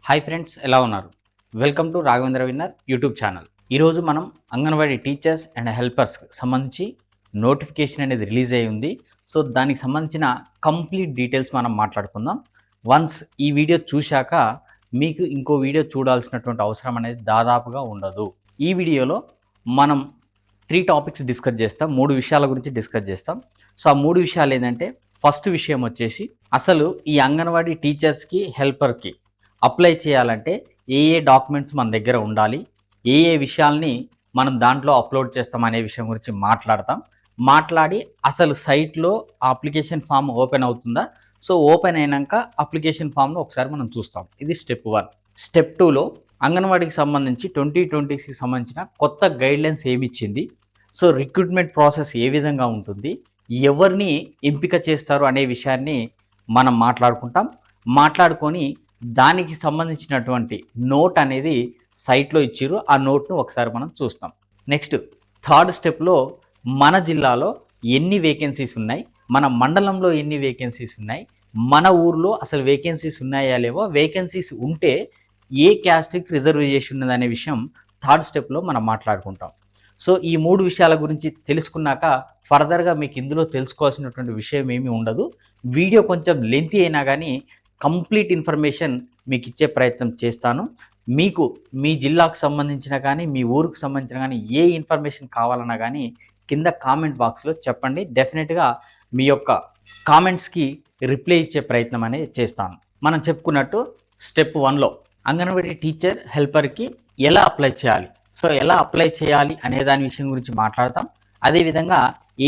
Hi friends, ఎలా ఉన్నారు? Welcome to Raghavendra winner YouTube channel. ఈరోజు మనం అంగన్వాడీ టీచర్స్ అండ్ హెల్పర్స్కి సంబంధించి నోటిఫికేషన్ అనేది రిలీజ్ అయ్యి ఉంది. సో దానికి సంబంధించిన కంప్లీట్ డీటెయిల్స్ మనం మాట్లాడుకుందాం. వన్స్ ఈ వీడియో చూశాక మీకు ఇంకో వీడియో చూడాల్సినటువంటి అవసరం అనేది దాదాపుగా ఉండదు. ఈ వీడియోలో మనం 3 టాపిక్స్ డిస్కస్ చేస్తాం. 3 విషయాల గురించి డిస్కస్ చేస్తాం. సో ఆ 3 విషయాలు ఏంటంటే, ఫస్ట్ విషయం వచ్చేసి అసలు ఈ అంగన్వాడీ టీచర్స్కి హెల్పర్కి అప్లై చేయాలంటే ఏ డాక్యుమెంట్స్ మన దగ్గర ఉండాలి, ఏ విషయాల్ని మనం దాంట్లో అప్లోడ్ చేస్తాం అనే విషయం గురించి మాట్లాడి అసలు సైట్లో అప్లికేషన్ ఫామ్ ఓపెన్ అవుతుందా, సో ఓపెన్ అయినాక అప్లికేషన్ ఫామ్ను ఒకసారి మనం చూస్తాం. ఇది స్టెప్ 1. స్టెప్ 2లో అంగన్వాడీకి సంబంధించి 2020కి సంబంధించిన కొత్త గైడ్లైన్స్ ఏమిచ్చింది, సో రిక్రూట్మెంట్ ప్రాసెస్ ఏ విధంగా ఉంటుంది, ఎవరిని ఎంపిక చేస్తారు అనే విషయాన్ని మనం మాట్లాడుకొని దానికి సంబంధించినటువంటి నోట్ అనేది సైట్లో ఇచ్చిర్రు. ఆ నోట్ను ఒకసారి మనం చూస్తాం. నెక్స్ట్ థర్డ్ స్టెప్లో మన జిల్లాలో ఎన్ని వేకెన్సీస్ ఉన్నాయి, మన మండలంలో ఎన్ని వేకెన్సీస్ ఉన్నాయి, మన ఊర్లో అసలు వేకెన్సీస్ ఉన్నాయా లేవో, వేకెన్సీస్ ఉంటే ఏ క్యాస్ట్కి రిజర్వేషన్ ఉన్నదనే విషయం థర్డ్ స్టెప్లో మనం మాట్లాడుకుంటాం. సో ఈ 3 విషయాల గురించి తెలుసుకున్నాక ఫర్దర్గా మీకు ఇందులో తెలుసుకోవాల్సినటువంటి విషయం ఏమీ ఉండదు. వీడియో కొంచెం లెంతీ అయినా కానీ కంప్లీట్ ఇన్ఫర్మేషన్ మీకు ఇచ్చే ప్రయత్నం చేస్తాను. మీకు మీ జిల్లాకు సంబంధించిన కానీ, మీ ఊరికి సంబంధించిన కానీ ఏ ఇన్ఫర్మేషన్ కావాలన్నా కానీ కింద కామెంట్ బాక్స్లో చెప్పండి. డెఫినెట్గా మీ యొక్క కామెంట్స్కి రిప్లై ఇచ్చే ప్రయత్నం అనేది చేస్తాను. మనం చెప్పుకున్నట్టు స్టెప్ 1లో అంగన్వాడీ టీచర్ హెల్పర్కి ఎలా అప్లై చేయాలి, సో ఎలా అప్లై చేయాలి అనే దాని విషయం గురించి మాట్లాడతాం. అదేవిధంగా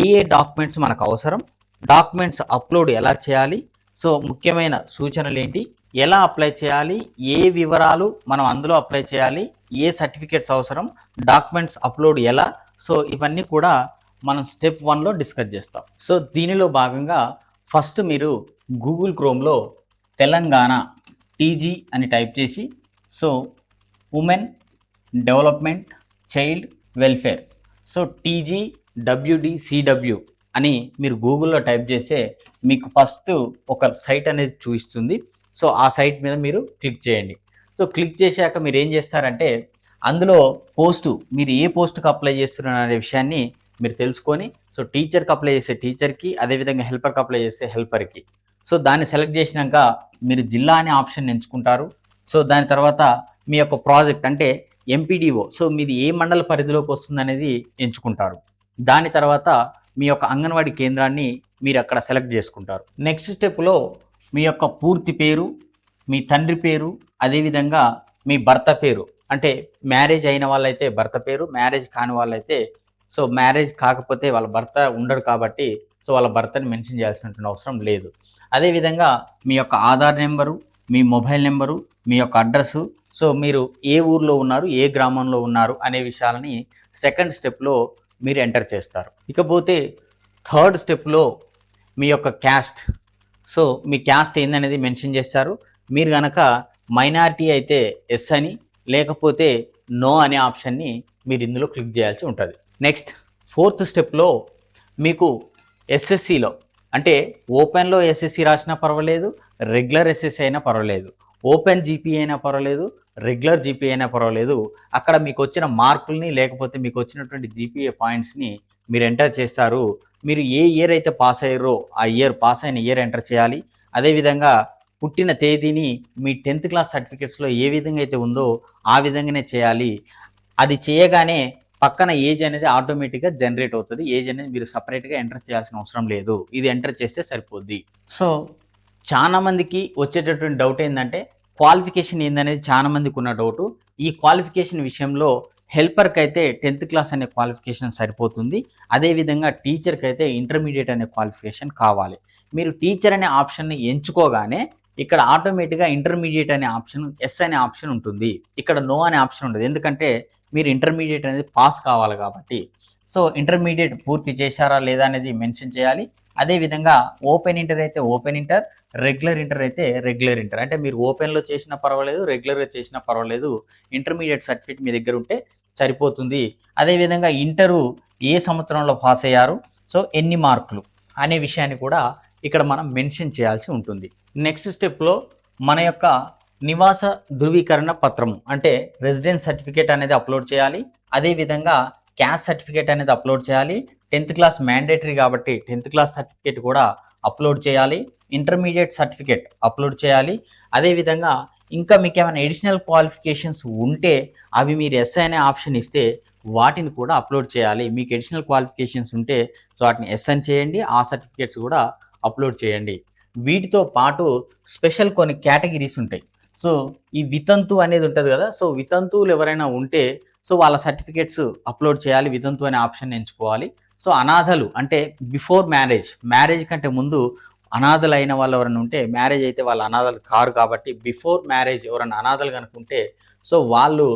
ఏ డాక్యుమెంట్స్ మనకు అవసరం, డాక్యుమెంట్స్ అప్లోడ్ ఎలా చేయాలి, సో ముఖ్యమైన సూచనలు ఏంటి, ఎలా అప్లై చేయాలి, ఏ వివరాలు మనం అందులో అప్లై చేయాలి, ఏ సర్టిఫికేట్స్ అవసరం, డాక్యుమెంట్స్ అప్లోడ్ ఎలా, సో ఇవన్నీ కూడా మనం స్టెప్ 1లో డిస్కస్ చేస్తాం. సో దీనిలో భాగంగా ఫస్ట్ మీరు గూగుల్ క్రోమ్లో తెలంగాణ టీజీ అని టైప్ చేసి, so women development child welfare, so TG WDCW అని మీరు గూగుల్లో టైప్ చేస్తే మీకు ఫస్ట్ ఒక సైట్ అనేది చూపిస్తుంది. సో ఆ సైట్ మీద మీరు క్లిక్ చేయండి. సో క్లిక్ చేశాక మీరు ఏం చేస్తారంటే, అందులో మీరు ఏ పోస్టుకి అప్లై చేస్తున్నారు అనే విషయాన్ని మీరు తెలుసుకొని, సో టీచర్కి అప్లై చేసే టీచర్కి, అదేవిధంగా హెల్పర్కి అప్లై చేసే హెల్పర్కి, సో దాన్ని సెలెక్ట్ చేసినాక మీరు జిల్లా అనే ఆప్షన్ ఎంచుకుంటారు. సో దాని తర్వాత మీ యొక్క ప్రాజెక్ట్ అంటే MPDO, సో మీది ఏ మండల పరిధిలోకి వస్తుంది అనేది ఎంచుకుంటారు. దాని తర్వాత మీ యొక్క అంగన్వాడీ కేంద్రాన్ని మీరు అక్కడ సెలెక్ట్ చేసుకుంటారు. నెక్స్ట్ స్టెప్లో మీ యొక్క పూర్తి పేరు, మీ తండ్రి పేరు, అదేవిధంగా మీ భర్త పేరు, అంటే మ్యారేజ్ అయిన వాళ్ళైతే భర్త పేరు, మ్యారేజ్ కాని వాళ్ళైతే, సో మ్యారేజ్ కాకపోతే వాళ్ళ భర్త ఉండడు కాబట్టి సో వాళ్ళ భర్తని మెన్షన్ చేయాల్సినటువంటి అవసరం లేదు. అదేవిధంగా మీ యొక్క ఆధార్ నెంబరు, మీ మొబైల్ నెంబరు, మీ యొక్క అడ్రస్సు, సో మీరు ఏ ఊర్లో ఉన్నారు, ఏ గ్రామంలో ఉన్నారు అనే విషయాలని సెకండ్ స్టెప్లో మీరు ఎంటర్ చేస్తారు. ఇకపోతే థర్డ్ స్టెప్లో మీ యొక్క క్యాస్ట్, సో మీ క్యాస్ట్ ఏందనేది మెన్షన్ చేస్తారు. మీరు కనుక మైనారిటీ అయితే ఎస్ అని, లేకపోతే నో అనే ఆప్షన్ని మీరు ఇందులో క్లిక్ చేయాల్సి ఉంటుంది. నెక్స్ట్ ఫోర్త్ స్టెప్లో మీకు SSCలో, అంటే ఓపెన్లో SSC రాసినా పర్వాలేదు, రెగ్యులర్ SSC అయినా పర్వాలేదు, ఓపెన్ GP అయినా పర్వాలేదు, రెగ్యులర్ GP అయినా పర్వాలేదు, అక్కడ మీకు వచ్చిన మార్కుల్ని లేకపోతే మీకు వచ్చినటువంటి GPA పాయింట్స్ని మీరు ఎంటర్ చేస్తారు. మీరు ఏ ఇయర్ అయితే పాస్ అయ్యారో ఆ ఇయర్, పాస్ అయిన ఇయర్ ఎంటర్ చేయాలి. అదేవిధంగా పుట్టిన తేదీని మీ 10th క్లాస్ సర్టిఫికేట్స్లో ఏ విధంగా అయితే ఉందో ఆ విధంగానే చేయాలి. అది చేయగానే పక్కన ఏజ్ అనేది ఆటోమేటిక్గా జనరేట్ అవుతుంది. ఏజ్ అనేది మీరు సపరేట్గా ఎంటర్ చేయాల్సిన అవసరం లేదు, ఇది ఎంటర్ చేస్తే సరిపోద్ది. సో చాలామందికి వచ్చేటటువంటి డౌట్ ఏంటంటే, క్వాలిఫికేషన్ ఏందనేది చాలామందికి ఉన్న డౌటు. ఈ క్వాలిఫికేషన్ విషయంలో హెల్పర్కి అయితే 10th క్లాస్ అనే క్వాలిఫికేషన్ సరిపోతుంది. అదేవిధంగా టీచర్కి అయితే ఇంటర్మీడియట్ అనే క్వాలిఫికేషన్ కావాలి. మీరు టీచర్ అనే ఆప్షన్ని ఎంచుకోగానే ఇక్కడ ఆటోమేటిక్గా ఇంటర్మీడియట్ అనే ఆప్షన్, ఎస్ అనే ఆప్షన్ ఉంటుంది. ఇక్కడ నో అనే ఆప్షన్ ఉండదు, ఎందుకంటే మీరు ఇంటర్మీడియట్ అనేది పాస్ కావాలి కాబట్టి. సో ఇంటర్మీడియట్ పూర్తి చేశారా లేదా అనేది మెన్షన్ చేయాలి. అదేవిధంగా ఓపెన్ ఇంటర్ అయితే ఓపెన్ ఇంటర్, రెగ్యులర్ ఇంటర్ అయితే రెగ్యులర్ ఇంటర్, అంటే మీరు ఓపెన్లో చేసినా పర్వాలేదు, రెగ్యులర్గా చేసినా పర్వాలేదు, ఇంటర్మీడియట్ సర్టిఫికేట్ మీ దగ్గర ఉంటే సరిపోతుంది. అదేవిధంగా ఇంటరు ఏ సంవత్సరంలో పాస్ అయ్యారు, సో ఎన్ని మార్కులు అనే విషయాన్ని కూడా ఇక్కడ మనం మెన్షన్ చేయాల్సి ఉంటుంది. నెక్స్ట్ స్టెప్లో మన యొక్క నివాస ధృవీకరణ పత్రము అంటే రెసిడెన్స్ సర్టిఫికేట్ అనేది అప్లోడ్ చేయాలి. అదేవిధంగా క్యాస్ట్ సర్టిఫికేట్ అనేది అప్లోడ్ చేయాలి. 10th క్లాస్ మ్యాండేటరీ కాబట్టి 10th క్లాస్ సర్టిఫికేట్ కూడా అప్లోడ్ చేయాలి. ఇంటర్మీడియట్ సర్టిఫికేట్ అప్లోడ్ చేయాలి. అదేవిధంగా ఇంకా మీకు ఏమైనా ఎడిషనల్ క్వాలిఫికేషన్స్ ఉంటే అవి మీరు ఎస్ఐ అనే ఆప్షన్ ఇస్తే వాటిని కూడా అప్లోడ్ చేయాలి. మీకు ఎడిషనల్ క్వాలిఫికేషన్స్ ఉంటే సో వాటిని ఎస్ అని చేయండి. ఆ సర్టిఫికేట్స్ కూడా అప్లోడ్ చేయండి. వీటితో పాటు స్పెషల్ కొన్ని కేటగిరీస్ ఉంటాయి. సో ఈ వితంతు అనేది ఉంటుంది కదా, సో వితంతువులు ఎవరైనా ఉంటే సో వాళ్ళ సర్టిఫికేట్స్ అప్లోడ్ చేయాలి. వితంతు అనే ఆప్షన్ ఎంచుకోవాలి. సో అనాథలు అంటే బిఫోర్ మ్యారేజ్ కంటే ముందు అనాథలు అయిన వాళ్ళు ఎవరైనా ఉంటే, మ్యారేజ్ అయితే వాళ్ళ అనాథలు కారు కాబట్టి బిఫోర్ మ్యారేజ్ ఎవరైనా అనాథలు కనుకుంటే సో వాళ్ళు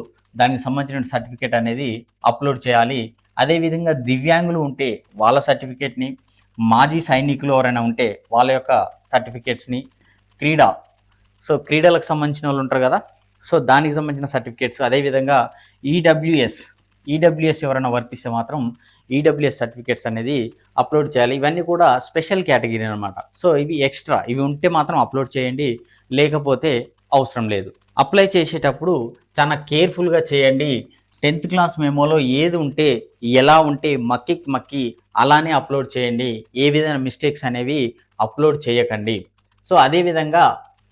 దానికి సంబంధించిన సర్టిఫికేట్ అనేది అప్లోడ్ చేయాలి. అదేవిధంగా దివ్యాంగులు ఉంటే వాళ్ళ సర్టిఫికేట్ని, మాజీ సైనికులు ఎవరైనా ఉంటే వాళ్ళ యొక్క సర్టిఫికేట్స్ని, క్రీడలకు సంబంధించిన వాళ్ళు ఉంటారు కదా, సో దానికి సంబంధించిన సర్టిఫికేట్స్, అదేవిధంగా ఈడబ్ల్యూఎస్ ఎవరైనా వర్తిస్తే మాత్రం ఈడబ్ల్యూఎస్ సర్టిఫికేట్స్ అనేది అప్లోడ్ చేయాలి. ఇవన్నీ కూడా స్పెషల్ కేటగిరీ అనమాట. సో ఇవి ఎక్స్ట్రా, ఇవి ఉంటే మాత్రం అప్లోడ్ చేయండి, లేకపోతే అవసరం లేదు. అప్లై చేసేటప్పుడు చాలా కేర్ఫుల్గా చేయండి. 10th క్లాస్ మెమోలో ఏది ఉంటే ఎలా ఉంటే మక్కి అలానే అప్లోడ్ చేయండి. ఏ విధమైన మిస్టేక్స్ అనేవి అప్లోడ్ చేయకండి. సో అదేవిధంగా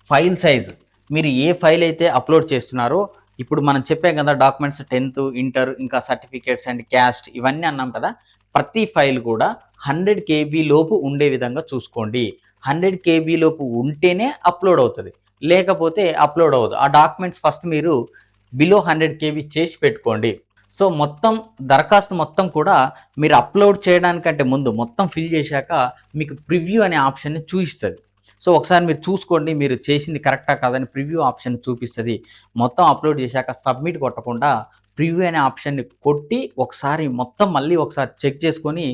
ఫైల్ సైజ్, మీరు ఏ ఫైల్ అయితే అప్లోడ్ చేస్తున్నారో, ఇప్పుడు మనం చెప్పాం కదా డాక్యుమెంట్స్ 10th, ఇంటర్, ఇంకా సర్టిఫికేట్స్ అండ్ క్యాస్ట్ ఇవన్నీ అన్నాం కదా, ప్రతి ఫైల్ కూడా 100 KB లోపు ఉండే విధంగా చూసుకోండి. 100 KB లోపు ఉంటేనే అప్లోడ్ అవుతుంది, లేకపోతే అప్లోడ్ అవ్వదు. ఆ డాక్యుమెంట్స్ ఫస్ట్ మీరు బిలో 100 KB చేసి పెట్టుకోండి. సో మొత్తం దరఖాస్తు మొత్తం కూడా మీరు అప్లోడ్ చేయడానికంటే ముందు మొత్తం ఫిల్ చేశాక మీకు ప్రివ్యూ అనే ఆప్షన్ని చూపిస్తుంది. సో ఒకసారి మీరు చూసుకోండి, మీరు చేసింది కరెక్టా కాదని ప్రివ్యూ ఆప్షన్ చూపిస్తుంది. మొత్తం అప్లోడ్ చేశాక సబ్మిట్ కొట్టకుండా ప్రివ్యూ అనే ఆప్షన్ని కొట్టి ఒకసారి మొత్తం మళ్ళీ ఒకసారి చెక్ చేసుకొని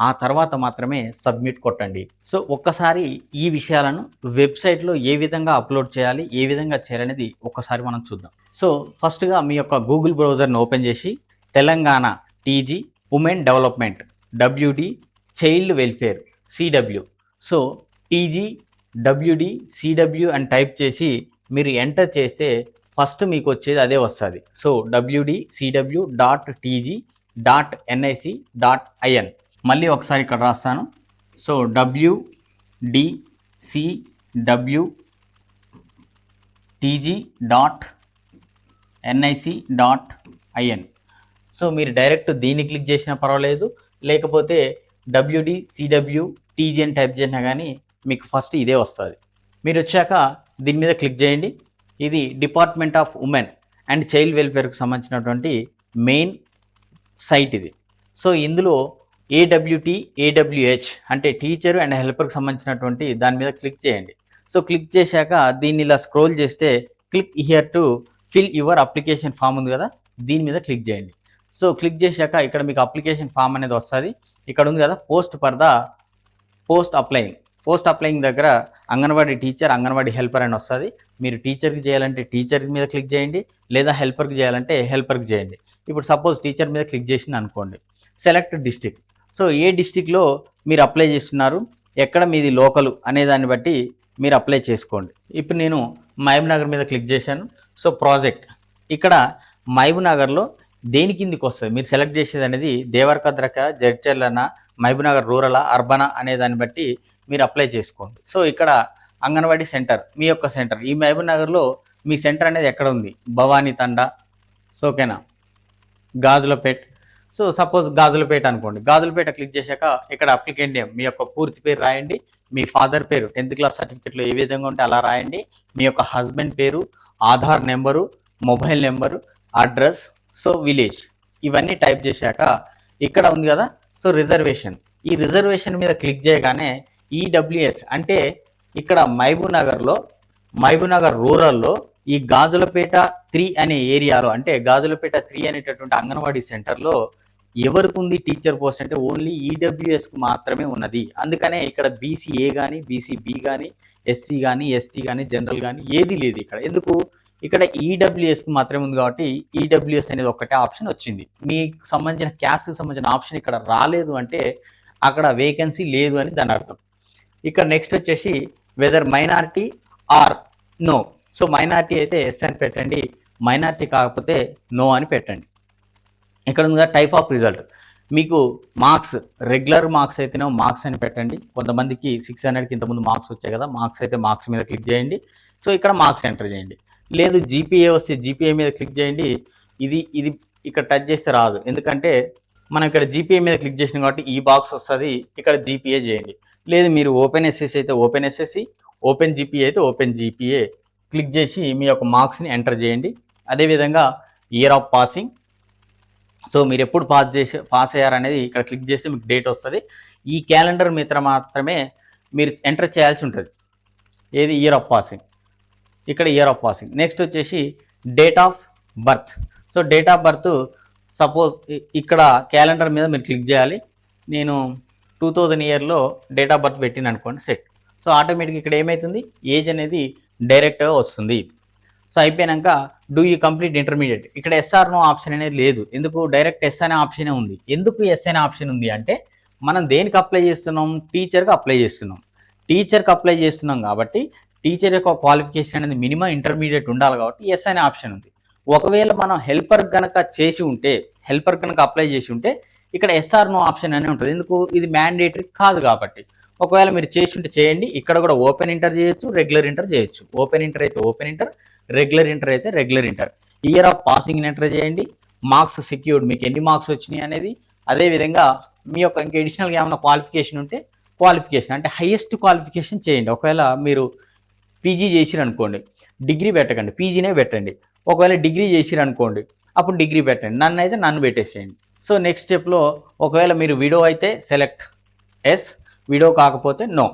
ఆ తర్వాత మాత్రమే సబ్మిట్ కొట్టండి. సో ఒక్కసారి ఈ విషయాలను వెబ్సైట్లో ఏ విధంగా అప్లోడ్ చేయాలి, ఏ విధంగా చేయాలనేది ఒక్కసారి మనం చూద్దాం. సో ఫస్ట్గా మీ యొక్క గూగుల్ బ్రౌజర్ని ఓపెన్ చేసి Telangana TG women development WD child welfare CW, so TG WD CW అని టైప్ చేసి మీరు ఎంటర్ చేస్తే ఫస్ట్ మీకు వచ్చేది అదే వస్తుంది. So wdcw.tg.nic.in. మళ్ళీ ఒకసారి ఇక్కడ రాస్తాను. So wdcw.tg.nic.in. సో మీరు డైరెక్ట్ దీన్ని క్లిక్ చేసినా పర్వాలేదు, లేకపోతే WDCW.TG అని టైప్ చేసినా కానీ మీకు ఫస్ట్ ఇదే వస్తుంది. మీరు వచ్చాక దీని మీద క్లిక్ చేయండి. ఇది department of women and child వెల్ఫేర్కి సంబంధించినటువంటి మెయిన్ సైట్ ఇది. సో ఇందులో AWH అంటే టీచర్ అండ్ హెల్పర్కి సంబంధించినటువంటి దాని మీద క్లిక్ చేయండి. సో క్లిక్ చేశాక దీన్ని ఇలా స్క్రోల్ చేస్తే click here to fill your application form ఉంది కదా, దీని మీద క్లిక్ చేయండి. సో క్లిక్ చేశాక ఇక్కడ మీకు అప్లికేషన్ ఫామ్ అనేది వస్తుంది. ఇక్కడ ఉంది కదా పోస్ట్ అప్లయింగ్ దగ్గర అంగన్వాడీ టీచర్, అంగన్వాడీ హెల్పర్ అని వస్తుంది. మీరు టీచర్కి చేయాలంటే టీచర్ మీద క్లిక్ చేయండి, లేదా హెల్పర్కి చేయాలంటే హెల్పర్కి చేయండి. ఇప్పుడు సపోజ్ టీచర్ మీద క్లిక్ చేసింది అనుకోండి. సెలెక్ట్ డిస్ట్రిక్ట్, సో ఏ డిస్ట్రిక్ట్లో మీరు అప్లై చేస్తున్నారు, ఎక్కడ మీది లోకలు అనే దాన్ని బట్టి మీరు అప్లై చేసుకోండి. ఇప్పుడు నేను మహబూబ్నగర్ మీద క్లిక్ చేశాను. సో ప్రాజెక్ట్ ఇక్కడ మహబూబ్నగర్లో దేని కిందికి వస్తుంది మీరు సెలెక్ట్ చేసేది అనేది దేవరకద్రక, జడ్చర్లన, మహబూబ్నగర్ రూరల్, అర్బనా అనే దాన్ని బట్టి మీరు అప్లై చేసుకోండి. సో ఇక్కడ అంగన్వాడీ సెంటర్, మీ యొక్క సెంటర్, ఈ మహబూబ్నగర్లో మీ సెంటర్ అనేది ఎక్కడ ఉంది, భవానీ తండా, సో ఓకేనా, గాజులపేట్. సో సపోజ్ గాజులపేట అనుకోండి. గాజులపేట క్లిక్ చేశాక ఇక్కడ అప్లికెంట్ నేమ్, మీ యొక్క పూర్తి పేరు రాయండి, మీ ఫాదర్ పేరు 10th క్లాస్ సర్టిఫికేట్లో ఏ విధంగా ఉంటే అలా రాయండి, మీ యొక్క హస్బెండ్ పేరు, Aadhaar number, mobile number, address, so village, ఇవన్నీ టైప్ చేశాక ఇక్కడ ఉంది కదా, సో రిజర్వేషన్, ఈ రిజర్వేషన్ మీద క్లిక్ చేయగానే ఈడబ్ల్యూఎస్ అంటే ఇక్కడ మహబూబ్నగర్ రూరల్లో ఈ గాజులపేట 3 అనే ఏరియాలో, అంటే గాజులపేట 3 అనేటటువంటి అంగన్వాడీ సెంటర్లో ఎవరికి ఉంది టీచర్ పోస్ట్ అంటే ఓన్లీ ఈడబ్ల్యూఎస్కు మాత్రమే ఉన్నది. అందుకనే ఇక్కడ BCA కానీ, BCB కానీ, SC కానీ, ST కానీ, జనరల్ కానీ ఏది లేదు ఇక్కడ. ఎందుకు, ఇక్కడ ఈడబ్ల్యూఎస్కి మాత్రమే ఉంది కాబట్టి ఈడబ్ల్యూఎస్ అనేది ఒక్కటే ఆప్షన్ వచ్చింది. మీకు సంబంధించిన క్యాస్ట్కి సంబంధించిన ఆప్షన్ ఇక్కడ రాలేదు అంటే అక్కడ వేకెన్సీ లేదు అని దాని అర్థం. ఇక్కడ నెక్స్ట్ వచ్చేసి whether minority or no, so minority అయితే ఎస్ అని పెట్టండి, మైనారిటీ కాకపోతే నో అని పెట్టండి. ఇక్కడ ఉంది టైప్ ఆఫ్ రిజల్ట్. మీకు మార్క్స్ రెగ్యులర్ మార్క్స్ అయితేనే మార్క్స్ అని పెట్టండి. కొంతమందికి 600కి ఇంతకుముందు మార్క్స్ వచ్చాయి కదా, మార్క్స్ అయితే మార్క్స్ మీద క్లిక్ చేయండి. సో ఇక్కడ మార్క్స్ ఎంటర్ చేయండి. లేదు జీపీఏ వస్తే జీపీఏ మీద క్లిక్ చేయండి. ఇది ఇది ఇక్కడ టచ్ చేస్తే రాదు, ఎందుకంటే మనం ఇక్కడ జీపీఏ మీద క్లిక్ చేసినాం కాబట్టి ఈ బాక్స్ వస్తుంది, ఇక్కడ జీపీఏ చేయండి. లేదు మీరు ఓపెన్ ఎస్ఎస్సి అయితే ఓపెన్ ఎస్ఎస్సి, ఓపెన్ జీపీఏ అయితే ఓపెన్ జీపీఏ క్లిక్ చేసి మీ యొక్క మార్క్స్ని ఎంటర్ చేయండి. అదేవిధంగా ఇయర్ ఆఫ్ పాసింగ్, సో మీరు ఎప్పుడు పాస్ అయ్యారనేది ఇక్కడ క్లిక్ చేస్తే మీకు డేట్ వస్తుంది. ఈ క్యాలెండర్ మీద మాత్రమే మీరు ఎంటర్ చేయాల్సి ఉంటుంది. ఏది ఇయర్ ఆఫ్ పాసింగ్, ఇక్కడ ఇయర్ ఆఫ్ పాసింగ్. నెక్స్ట్ వచ్చేసి date of birth. So date of birth suppose ఇక్కడ క్యాలెండర్ మీద మీరు క్లిక్ చేయాలి. నేను 2000 ఇయర్లో డేట్ ఆఫ్ బర్త్ పెట్టిన అనుకోండి, సెట్. సో ఆటోమేటిక్గా ఇక్కడ ఏమవుతుంది, ఏజ్ అనేది డైరెక్ట్గా వస్తుంది. సో అయిపోయాక డూ యూ కంప్లీట్ ఇంటర్మీడియట్, ఇక్కడ ఎస్ఆర్ నో ఆప్షన్ అనేది లేదు. ఎందుకు, డైరెక్ట్ ఎస్ అనే ఆప్షనే ఉంది. ఎందుకు ఎస్ అనే ఆప్షన్ ఉంది అంటే మనం దేనికి అప్లై చేస్తున్నాం, టీచర్కి అప్లై చేస్తున్నాం. టీచర్కి అప్లై చేస్తున్నాం కాబట్టి టీచర్ యొక్క క్వాలిఫికేషన్ అనేది మినిమం ఇంటర్మీడియట్ ఉండాలి కాబట్టి ఎస్ అనే ఆప్షన్ ఉంది. ఒకవేళ మనం హెల్పర్ కనుక చేసి ఉంటే, హెల్పర్ కనుక అప్లై చేసి ఉంటే ఇక్కడ ఎస్ఆర్ నో ఆప్షన్ అనే ఉంటుంది. ఎందుకు, ఇది మ్యాండేటరీ కాదు కాబట్టి. ఒకవేళ మీరు చేసి ఉంటే చేయండి. ఇక్కడ కూడా ఓపెన్ ఇంటర్ చేయొచ్చు, రెగ్యులర్ ఇంటర్ చేయొచ్చు. ఓపెన్ ఇంటర్ అయితే ఓపెన్ ఇంటర్, రెగ్యులర్ ఇంటర్ అయితే regular inter. Year of passing enter చేయండి. మార్క్స్ సెక్యూర్డ్, మీకు ఎన్ని మార్క్స్ వచ్చినాయి అనేది. అదేవిధంగా మీ యొక్క ఇంకా అడిషనల్గా ఏమైనా క్వాలిఫికేషన్ ఉంటే క్వాలిఫికేషన్ అంటే హైయెస్ట్ క్వాలిఫికేషన్ చేయండి. ఒకవేళ మీరు పీజీ చేసిరనుకోండి, డిగ్రీ పెట్టకండి, పీజీనే పెట్టండి. ఒకవేళ డిగ్రీ చేసిరనుకోండి, అప్పుడు డిగ్రీ పెట్టండి. నన్ను అయితే నన్ను పెట్టేసేయండి. సో నెక్స్ట్ స్టెప్లో ఒకవేళ మీరు వీడియో అయితే సెలెక్ట్ ఎస్, వీడియో కాకపోతే నో.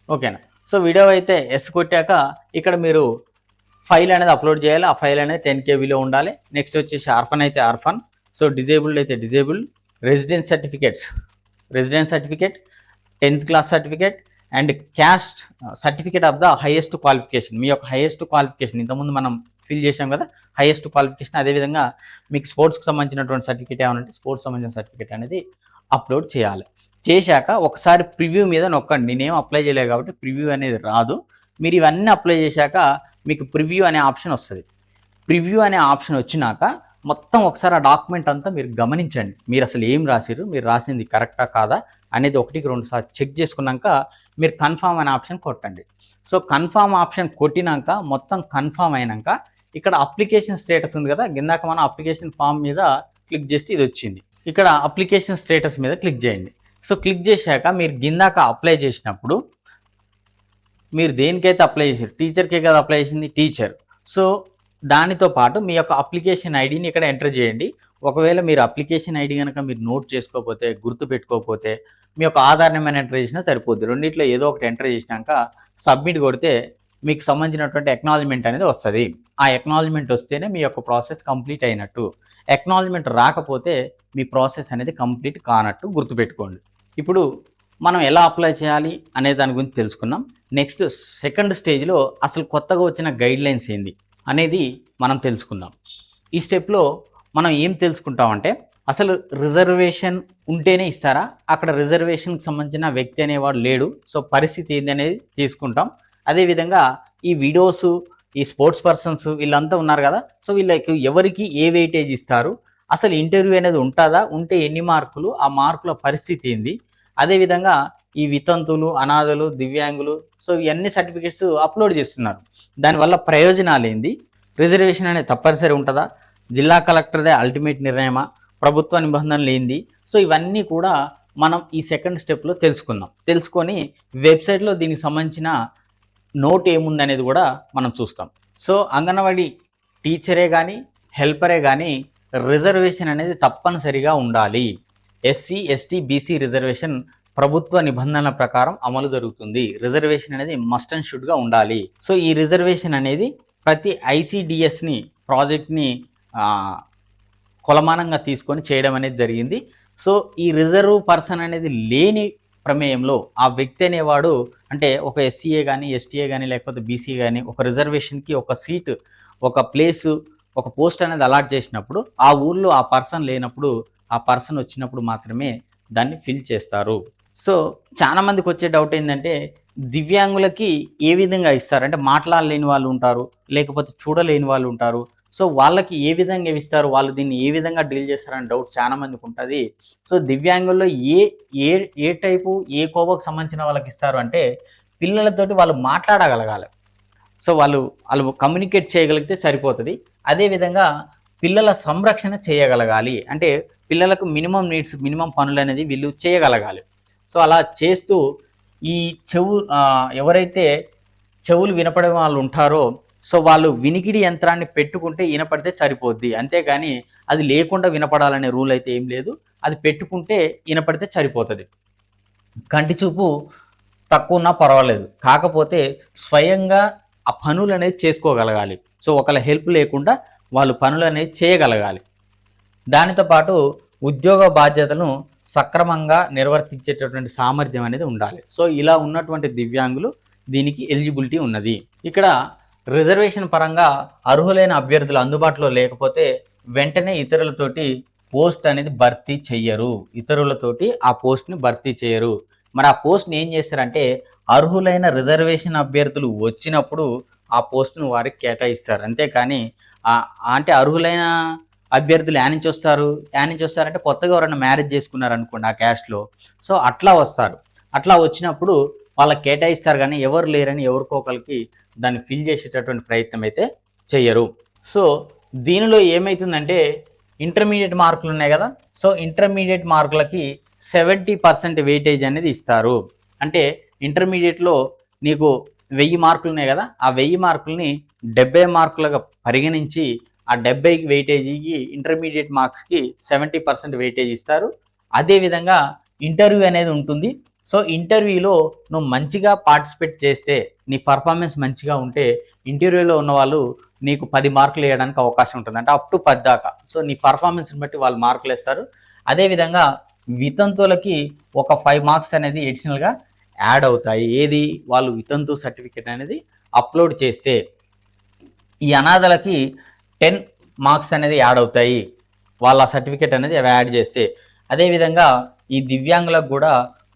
ఓకేనా. సో వీడియో అయితే ఎస్ కొట్టాక ఇక్కడ మీరు ఫైల్ అనేది అప్లోడ్ చేయాలి. ఆ ఫైల్ అనేది 10 KBలో ఉండాలి. నెక్స్ట్ వచ్చేసి ఆర్ఫన్ అయితే ఆర్ఫన్, సో డిజేబుల్డ్ అయితే disabled, residence certificates, residence certificate, 10th class certificate and caste certificate of the highest qualification. మీ యొక్క హైయెస్ట్ క్వాలిఫికేషన్ ఇంతకుముందు మనం ఫిల్ చేసాం కదా, హైయెస్ట్ క్వాలిఫికేషన్. అదేవిధంగా మీకు స్పోర్ట్స్కి సంబంధించినటువంటి సర్టిఫికేట్ ఏమైనా ఉంటే స్పోర్ట్స్ సంబంధించిన సర్టిఫికేట్ అనేది అప్లోడ్ చేయాలి. చేశాక ఒకసారి ప్రివ్యూ మీద నొక్కండి. నేనేం అప్లై చేయలేదు కాబట్టి ప్రివ్యూ అనేది రాదు. మీరు ఇవన్నీ అప్లై చేశాక మీకు ప్రివ్యూ అనే ఆప్షన్ వస్తుంది. ప్రివ్యూ అనే ఆప్షన్ వచ్చినాక మొత్తం ఒకసారి ఆ డాక్యుమెంట్ అంతా మీరు గమనించండి. మీరు అసలు ఏం రాసిరు, మీరు రాసింది కరెక్టా కాదా అనేది 1-2 సార్లు చెక్ చేసుకున్నాక మీరు కన్ఫామ్ అనే ఆప్షన్ కొట్టండి. సో కన్ఫామ్ ఆప్షన్ కొట్టినాక మొత్తం కన్ఫామ్ అయినాక ఇక్కడ అప్లికేషన్ స్టేటస్ ఉంది కదా, ఇందాక మనం అప్లికేషన్ ఫామ్ మీద క్లిక్ చేస్తే ఇది వచ్చింది. ఇక్కడ అప్లికేషన్ స్టేటస్ మీద క్లిక్ చేయండి. సో క్లిక్ చేశాక మీరు గిందాక అప్లై చేసినప్పుడు మీరు దేనికైతే అప్లై చేసారు, టీచర్కే కదా అప్లై చేసింది, టీచర్. సో దానితో పాటు మీ యొక్క అప్లికేషన్ ఐడిని ఇక్కడ ఎంటర్ చేయండి. ఒకవేళ మీరు అప్లికేషన్ ఐడి కనుక మీరు నోట్ చేసుకోకపోతే, గుర్తు పెట్టుకోకపోతే మీ యొక్క ఆధార్ నెంబర్ ఎంటర్ చేసినా సరిపోద్ది. రెండిట్లో ఏదో ఒకటి ఎంటర్ చేసినాక సబ్మిట్ కొడితే మీకు సంబంధించినటువంటి ఎక్నాలజ్మెంట్ అనేది వస్తుంది. ఆ ఎక్నాలజ్మెంట్ వస్తేనే మీ యొక్క ప్రాసెస్ కంప్లీట్ అయినట్టు. ఎక్నాలజ్మెంట్ రాకపోతే మీ ప్రాసెస్ అనేది కంప్లీట్ కానట్టు గుర్తుపెట్టుకోండి. ఇప్పుడు మనం ఎలా అప్లై చేయాలి అనే దాని గురించి తెలుసుకున్నాం. నెక్స్ట్ సెకండ్ స్టేజ్లో అసలు కొత్తగా వచ్చిన గైడ్లైన్స్ ఏంది అనేది మనం తెలుసుకుందాం. ఈ స్టెప్లో మనం ఏం తెలుసుకుంటామంటే అసలు రిజర్వేషన్ ఉంటేనే ఇస్తారా, అక్కడ రిజర్వేషన్కి సంబంధించిన వ్యక్తి అనేవాడు లేడు, సో పరిస్థితి ఏంది అనేది తీసుకుంటాం. అదేవిధంగా ఈ వీడియోస్, ఈ స్పోర్ట్స్ పర్సన్స్ వీళ్ళంతా ఉన్నారు కదా, సో వీళ్ళకి ఎవరికి ఏ వెయిటేజ్ ఇస్తారు, అసలు ఇంటర్వ్యూ అనేది ఉంటుందా, ఉంటే ఎన్ని మార్కులు, ఆ మార్కుల పరిస్థితి ఏంది, అదేవిధంగా ఈ వితంతులు, అనాథలు, దివ్యాంగులు, సో ఇవన్నీ సర్టిఫికేట్స్ అప్లోడ్ చేస్తున్నారు. దానివల్ల ప్రయోజనాలు ఏంది, రిజర్వేషన్ అనేది తప్పనిసరి ఉంటుందా, జిల్లా కలెక్టర్దే అల్టిమేట్ నిర్ణయమా, ప్రభుత్వ నిబంధనలు ఏంది, సో ఇవన్నీ కూడా మనం ఈ సెకండ్ స్టెప్లో తెలుసుకుందాం. తెలుసుకొని వెబ్సైట్లో దీనికి సంబంధించిన నోట్ ఏముందనేది కూడా మనం చూస్తాం. సో అంగన్వాడీ టీచరే కానీ హెల్పరే కానీ రిజర్వేషన్ అనేది తప్పనిసరిగా ఉండాలి. ఎస్సీ, ఎస్టీ, బీసీ రిజర్వేషన్ ప్రభుత్వ నిబంధనల ప్రకారం అమలు జరుగుతుంది. రిజర్వేషన్ అనేది మస్ట్ అండ్ షుడ్గా ఉండాలి. సో ఈ రిజర్వేషన్ అనేది ప్రతి ఐసిడిఎస్ని ప్రాజెక్ట్ని కొలమానంగా తీసుకొని చేయడం అనేది జరిగింది. సో ఈ రిజర్వ్ పర్సన్ అనేది లేని ప్రమేయంలో ఆ వ్యక్తి అనేవాడు, అంటే ఒక ఎస్సీఏ కానీ, ఎస్టీఏ కానీ, లేకపోతే బీసీ కానీ ఒక రిజర్వేషన్కి ఒక సీటు, ఒక ప్లేసు, ఒక పోస్ట్ అనేది అలాట్ చేసినప్పుడు ఆ ఊర్లో ఆ పర్సన్ లేనప్పుడు, ఆ పర్సన్ వచ్చినప్పుడు మాత్రమే దాన్ని ఫిల్ చేస్తారు. సో చాలా మందికి వచ్చే డౌట్ ఏంటంటే దివ్యాంగులకి ఏ విధంగా ఇస్తారు? అంటే మాట్లాడలేని వాళ్ళు ఉంటారు, లేకపోతే చూడలేని వాళ్ళు ఉంటారు. సో, వాళ్ళకి ఏ విధంగా ఇస్తారు? వాళ్ళు దీన్ని ఏ విధంగా డీల్ చేస్తారని డౌట్ చాలా మందికుంటది. సో, దివ్యాంగుల్లో ఏ ఏ ఏ టైపు, ఏ కోవకు సంబంధించిన వాళ్ళకిస్తారు అంటే, పిల్లలతోటి వాళ్ళు మాట్లాడగలగాలి. సో, వాళ్ళు కమ్యూనికేట్ చేయగలిగితే సరిపోతది. అదే విధంగా పిల్లల సంరక్షణ చేయగలగాలి. అంటే పిల్లలకు మినిమమ్ నీడ్స్, మినిమమ్ పనులనేది వీళ్ళు చేయగలగాలి. సో, అలా చేస్తూ ఈ ఎవరైతే చెవులు వినపడే వాళ్ళు ఉంటారో, సో, వాళ్ళు వినికిడి యంత్రాన్ని పెట్టుకుంటే ఇనపడితే సరిపోద్ది. అంతేగాని అది లేకుండా వినపడాలనే రూల్ అయితే ఏం లేదు. అది పెట్టుకుంటే ఇనపడితే సరిపోతది. కంటి చూపు తక్కువున్నా పర్వాలేదు. కాకపోతే స్వయంగా ఆ పనులనేది చేసుకోగలగాలి. సో, ఒకళ్ళ హెల్ప్ లేకుండా వాళ్ళు పనులనేది చేయగలగాలి. దానితో పాటు ఉద్యోగ బాధ్యతలను సక్రమంగా నిర్వర్తించేటటువంటి సామర్థ్యం అనేది ఉండాలి. సో, ఇలా ఉన్నటువంటి దివ్యాంగులు దీనికి ఎలిజిబిలిటీ ఉన్నది. ఇక్కడ రిజర్వేషన్ పరంగా అర్హులైన అభ్యర్థులు అందుబాటులో లేకపోతే వెంటనే ఇతరులతోటి పోస్ట్ అనేది భర్తీ చెయ్యరు. ఇతరులతోటి ఆ పోస్ట్‌ని భర్తీ చేయరు. మరి ఆ పోస్ట్‌ని ఏం చేస్తారంటే అర్హులైన రిజర్వేషన్ అభ్యర్థులు వచ్చినప్పుడు ఆ పోస్ట్‌ను వారికి కేటాయిస్తారు. అంతేకాని అంటే అర్హులైన అభ్యర్థులు యాడ్నుంచి వస్తారంటే కొత్తగా ఎవరైనా మ్యారేజ్ చేసుకున్నారనుకోండి ఆ క్యాస్ట్‌లో. సో, అట్లా వస్తారు. అట్లా వచ్చినప్పుడు వాళ్ళకి కేటాయిస్తారు గానీ ఎవరు లేరని ఎవరికో ఒకళ్ళకి దాన్ని ఫిల్ చేసేటటువంటి ప్రయత్నం అయితే చెయ్యరు. సో, దీనిలో ఏమైతుందంటే ఇంటర్మీడియేట్ మార్కులు ఉన్నాయి కదా! సో, ఇంటర్మీడియేట్ మార్కులకి 70% వెయిటేజ్ అనేది ఇస్తారు. అంటే ఇంటర్మీడియేట్‌లో నీకు 1000 మార్కులు ఉన్నాయి కదా! ఆ 1000 మార్కుల్ని 70 మార్కులుగా పరిగణించి ఆ 70కి వెయిటేజీకి ఇంటర్మీడియేట్ మార్క్స్‌కి 70% వెయిటేజ్ ఇస్తారు. అదేవిధంగా ఇంటర్వ్యూ అనేది ఉంటుంది. సో, ఇంటర్వ్యూలో నువ్వు మంచిగా పార్టిసిపేట్ చేస్తే, నీ పర్ఫార్మెన్స్ మంచిగా ఉంటే, ఇంటర్వ్యూలో ఉన్నవాళ్ళు నీకు 10 మార్కులు వేయడానికి అవకాశం ఉంటుంది. అంటే అప్ టు 10 దాకా. సో, నీ పర్ఫార్మెన్స్‌ని బట్టి వాళ్ళు మార్కులేస్తారు. అదేవిధంగా వితంతువులకి ఒక 5 మార్క్స్ అనేది అడిషనల్‌గా యాడ్ అవుతాయి. ఏది? వాళ్ళు వితంతు సర్టిఫికేట్ అనేది అప్‌లోడ్ చేస్తే. ఈ అనాథలకి 10 మార్క్స్ అనేది యాడ్ అవుతాయి. వాళ్ళ సర్టిఫికేట్ అనేది యాడ్ చేస్తే. అదేవిధంగా ఈ దివ్యాంగులకు కూడా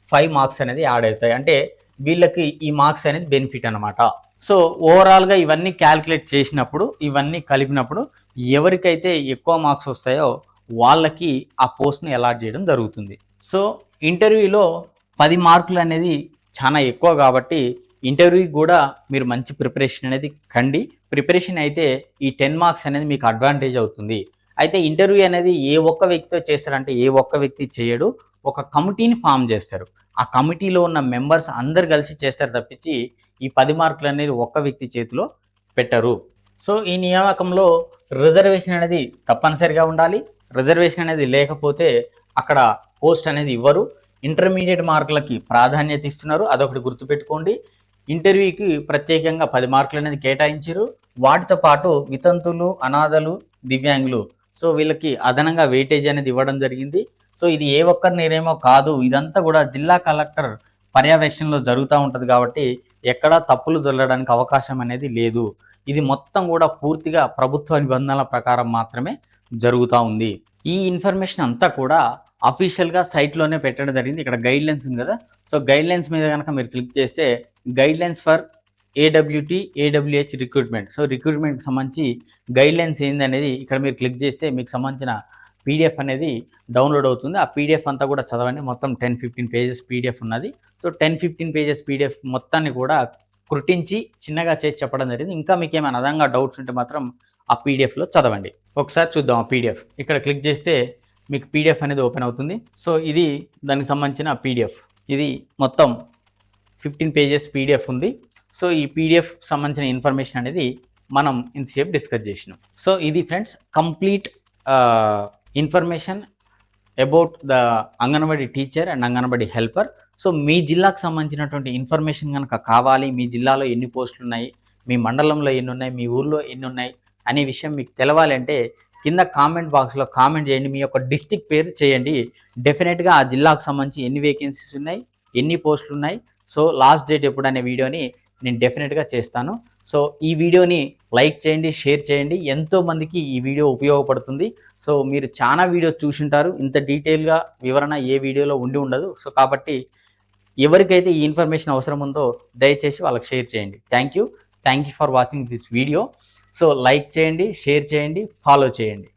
5 మార్క్స్ అనేది యాడ్ అవుతాయి. అంటే వీళ్ళకి ఈ మార్క్స్ అనేది బెనిఫిట్ అనమాట. సో, ఓవరాల్‌గా ఇవన్నీ క్యాలిక్యులేట్ చేసినప్పుడు, ఇవన్నీ కలిపినప్పుడు ఎవరికైతే ఎక్కువ మార్క్స్ వస్తాయో వాళ్ళకి ఆ పోస్ట్‌ని అలాట్ చేయడం జరుగుతుంది. సో, ఇంటర్వ్యూలో 10 మార్కులు అనేది చాలా ఎక్కువ కాబట్టి ఇంటర్వ్యూకి కూడా మీరు మంచి ప్రిపరేషన్ అనేది కండి. ప్రిపరేషన్ అయితే ఈ 10 మార్క్స్ అనేది మీకు అడ్వాంటేజ్ అవుతుంది. అయితే ఇంటర్వ్యూ అనేది ఏ ఒక్క వ్యక్తితో చేస్తారంటే ఏ ఒక్క వ్యక్తి చేయడు. ఒక కమిటీని ఫామ్ చేస్తారు. ఆ కమిటీలో ఉన్న మెంబర్స్ అందరూ కలిసి చేస్తారు తప్పించి ఈ 10 మార్కులు అనేది ఒక్క వ్యక్తి చేతిలో పెట్టరు. సో, ఈ నియామకంలో రిజర్వేషన్ అనేది తప్పనిసరిగా ఉండాలి. రిజర్వేషన్ అనేది లేకపోతే అక్కడ పోస్ట్ అనేది ఇవ్వరు. ఇంటర్మీడియట్ మార్కులకి ప్రాధాన్యత ఇస్తున్నారు. అదొకటి గుర్తుపెట్టుకోండి. ఇంటర్వ్యూకి ప్రత్యేకంగా 10 మార్కులు అనేది కేటాయించారు. వాటితో పాటు వితంతులు, అనాథలు, దివ్యాంగులు సో, వీళ్ళకి అదనంగా వెయిటేజ్ అనేది ఇవ్వడం జరిగింది. సో, ఇది ఏ ఒక్కరి నిర్ణయమో కాదు. ఇదంతా కూడా జిల్లా కలెక్టర్ పర్యవేక్షణలో జరుగుతూ ఉంటుంది కాబట్టి ఎక్కడా తప్పులు దొరలడానికి అవకాశం అనేది లేదు. ఇది మొత్తం కూడా పూర్తిగా ప్రభుత్వ నిబంధనల ప్రకారం మాత్రమే జరుగుతూ ఉంది. ఈ ఇన్ఫర్మేషన్ అంతా కూడా అఫీషియల్‌గా సైట్‌లోనే పెట్టడం జరిగింది. ఇక్కడ గైడ్‌లైన్స్ ఉంది కదా! సో, గైడ్‌లైన్స్ మీద గనక మీరు క్లిక్ చేస్తే guidelines for AWT, AWH recruitment. So, రిక్రూట్మెంట్‌కి సంబంధించి గైడ్‌లైన్స్ ఏందనేది ఇక్కడ మీరు క్లిక్ చేస్తే మీకు సంబంధించిన పీడిఎఫ్ అనేది డౌన్‌లోడ్ అవుతుంది. ఆ పీడిఎఫ్ అంతా కూడా చదవండి. మొత్తం 10, 15 పేజెస్ పీడిఎఫ్ ఉన్నది. సో, 10, 15 పేజెస్ పీడిఎఫ్ మొత్తాన్ని కూడా కృటించి చిన్నగా చేసి చెప్పడం జరిగింది. ఇంకా మీకేమైనా అదనంగా డౌట్స్ ఉంటే మాత్రం ఆ పీడిఎఫ్‌లో చదవండి. ఒకసారి చూద్దాం ఆ పీడిఎఫ్. ఇక్కడ క్లిక్ చేస్తే మీకు పీడిఎఫ్ అనేది ఓపెన్ అవుతుంది. సో, ఇది దానికి సంబంధించిన పీడిఎఫ్. ఇది మొత్తం 15 పేజెస్ పీడిఎఫ్ ఉంది. సో, ఈ పీడిఎఫ్ సంబంధించిన ఇన్ఫర్మేషన్ అనేది మనం ఇంతసేపు డిస్కస్ చేసినాం. సో, ఇది friends complete information about the anganwadi teacher and anganwadi helper. So, మీ జిల్లాకు సంబంధించినటువంటి ఇన్ఫర్మేషన్ కనుక కావాలి, మీ జిల్లాలో ఎన్ని పోస్టులు ఉన్నాయి, మీ మండలంలో ఎన్ని ఉన్నాయి, మీ ఊర్లో ఎన్ని ఉన్నాయి అనే విషయం మీకు తెలవాలి అంటే కింద కామెంట్ బాక్స్లో కామెంట్ చేయండి. మీ యొక్క డిస్ట్రిక్ట్ పేరు చేయండి. డెఫినెట్గా ఆ జిల్లాకు సంబంధించి ఎన్ని వేకెన్సీస్ ఉన్నాయి, ఎన్ని పోస్టులు ఉన్నాయి, సో లాస్ట్ డేట్ ఎప్పుడు అనే వీడియోని నేను డెఫినెట్గా చేస్తాను. సో, ఈ వీడియోని లైక్ చేయండి, షేర్ చేయండి. ఎంతోమందికి ఈ వీడియో ఉపయోగపడుతుంది. సో, మీరు చాలా వీడియో చూసుంటారు. ఇంత డీటెయిల్గా వివరణ ఏ వీడియోలో ఉండి ఉండదు. సో, కాబట్టి ఎవరికైతే ఈ ఇన్ఫర్మేషన్ అవసరం ఉందో దయచేసి వాళ్ళకి షేర్ చేయండి. Thank you for watching this video. So like చేయండి, షేర్ చేయండి, ఫాలో చేయండి.